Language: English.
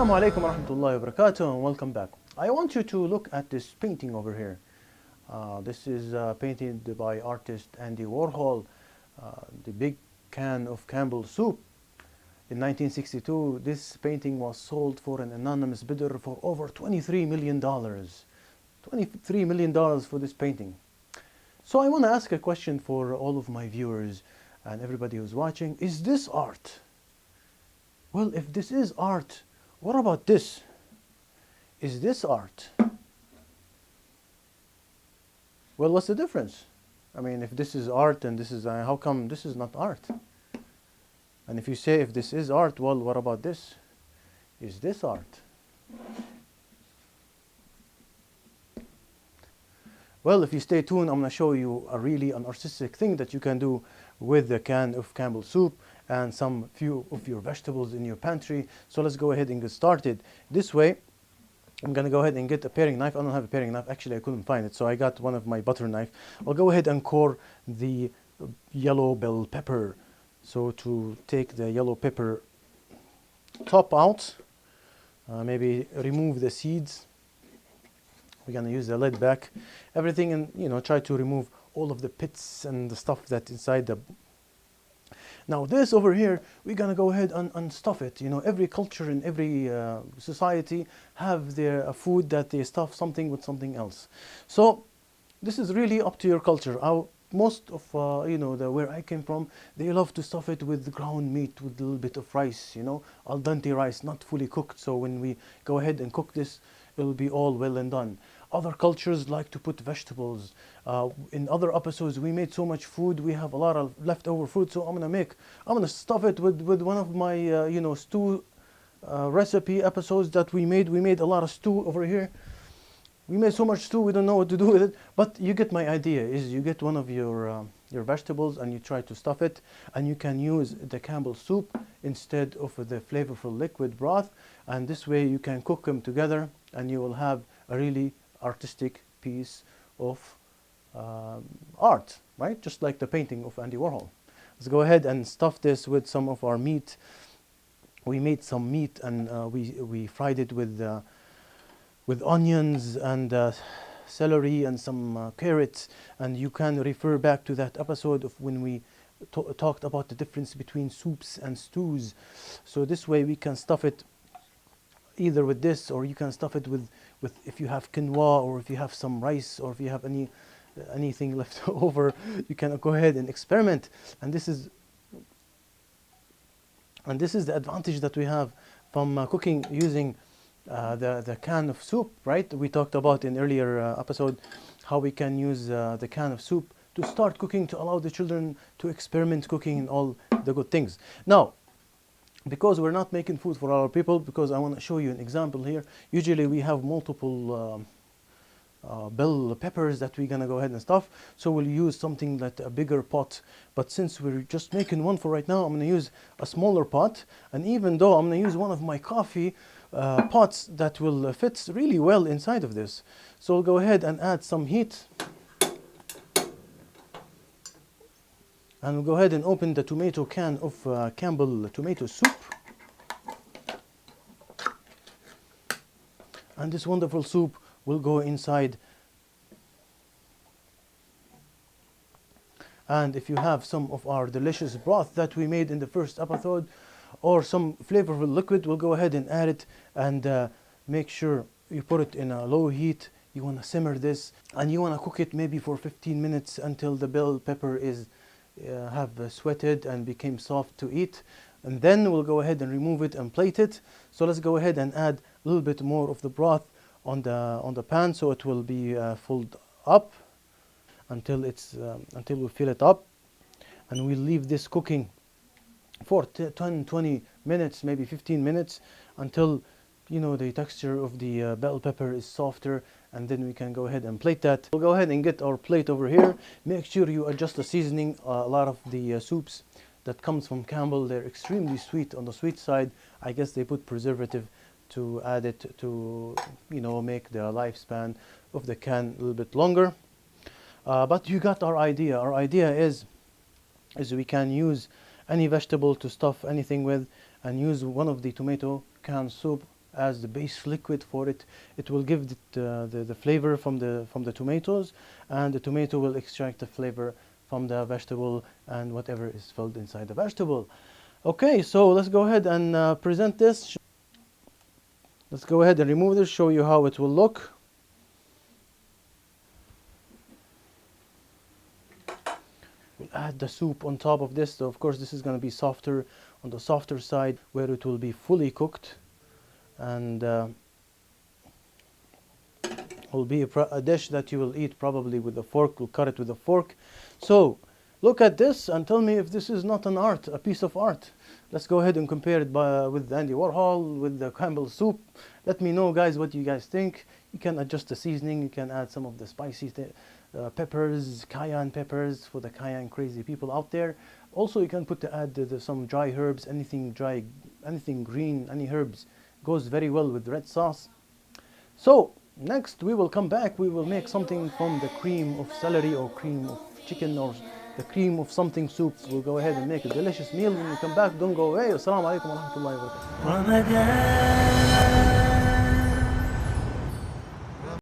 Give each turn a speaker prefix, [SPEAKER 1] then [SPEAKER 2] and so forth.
[SPEAKER 1] Assalamu alaikum wa rahmatullahi wa barakatuh, and welcome back. I want you to look at this painting over here. This is painted by artist Andy Warhol, the big can of Campbell soup. In 1962, this painting was sold for an anonymous bidder for over $23 million. $23 million for this painting. So I want to ask a question for all of my viewers and everybody who's watching. Is this art? Well, if this is art, what about this? Is this art? Well, what's the difference? I mean, if this is art and this is, how come this is not art? And if you say if this is art, well, what about this? Is this art? Well, if you stay tuned, I'm going to show you an artistic thing that you can do with the can of Campbell soup and some few of your vegetables in your pantry. So let's go ahead and get started. This way, I'm going to go ahead and get a paring knife. I don't have a paring knife. Actually, I couldn't find it, so I got one of my butter knife. I'll go ahead and core the yellow bell pepper. So to take the yellow pepper top out, maybe remove the seeds. We're going to use the lid back, everything, and try to remove all of the pits and the stuff that's inside the. Now this over here, we're going to go ahead and stuff it. Every culture and every society have their food that they stuff something with something else. So this is really up to your culture. Most of where I came from, they love to stuff it with ground meat with a little bit of rice, al dente rice, not fully cooked. So when we go ahead and cook this, it'll be all well and done. Other cultures like to put vegetables. In other episodes, we made so much food, we have a lot of leftover food. So I'm gonna stuff it with one of my stew recipe episodes that we made. We made a lot of stew over here. We made so much stew, we don't know what to do with it. But you get my idea. Is you get one of your vegetables and you try to stuff it, and you can use the Campbell soup instead of the flavorful liquid broth. And this way you can cook them together, and you will have a really artistic piece of art, right? Just like the painting of Andy Warhol. Let's go ahead and stuff this with some of our meat. We made some meat, and we fried it with onions and celery and some carrots. And you can refer back to that episode of when we talked about the difference between soups and stews. So this way we can stuff it either with this, or you can stuff it with if you have quinoa, or if you have some rice, or if you have anything left over, you can go ahead and experiment. And this is the advantage that we have from cooking using the can of soup, right? We talked about in earlier episode how we can use the can of soup to start cooking, to allow the children to experiment cooking and all the good things. Now, because we're not making food for our people, because I want to show you an example here. Usually we have multiple bell peppers that we're gonna go ahead and stuff. So we'll use something like a bigger pot. But since we're just making one for right now, I'm gonna use a smaller pot. And even though I'm gonna use one of my coffee pots that will fit really well inside of this. So we'll go ahead and add some heat. And we'll go ahead and open the tomato can of Campbell tomato soup. And this wonderful soup will go inside. And if you have some of our delicious broth that we made in the first episode, or some flavorful liquid, we'll go ahead and add it, and make sure you put it in a low heat. You want to simmer this, and you want to cook it maybe for 15 minutes until the bell pepper is have sweated and became soft to eat. And then we'll go ahead and remove it and plate it. So let's go ahead and add a little bit more of the broth on the pan, so it will be filled up until we fill it up. And we'll leave this cooking for 10-20 minutes, maybe 15 minutes, until the texture of the bell pepper is softer, and then we can go ahead and plate that. We'll go ahead and get our plate over here. Make sure you adjust the seasoning. A lot of the soups that comes from Campbell, they're extremely sweet, on the sweet side. I guess they put preservative to add it to make the lifespan of the can a little bit longer. But you got our idea. Our idea is we can use any vegetable to stuff anything with, and use one of the tomato can soup as the base liquid for it. It will give the flavor from the tomatoes, and the tomato will extract the flavor from the vegetable and whatever is filled inside the vegetable. Okay, so let's go ahead and present this. Let's go ahead and remove this, show you how it will look. We'll add the soup on top of this. So of course this is going to be softer, on the softer side, where it will be fully cooked, and will be a dish that you will eat probably with a fork. We'll cut it with a fork. So look at this and tell me if this is not an art, a piece of art. Let's go ahead and compare it with Andy Warhol, with the Campbell soup. Let me know, guys, what you guys think. You can adjust the seasoning. You can add some of the spicy peppers, cayenne peppers for the cayenne crazy people out there. Also, you can add some dry herbs, anything dry, anything green, any herbs. Goes very well with red sauce. So next we will come back. We will make something from the cream of celery or cream of chicken or the cream of something soup. We'll go ahead and make a delicious meal. When we come back, don't go away. Assalamu alaikum wa rahmatullahi wa barakatuh.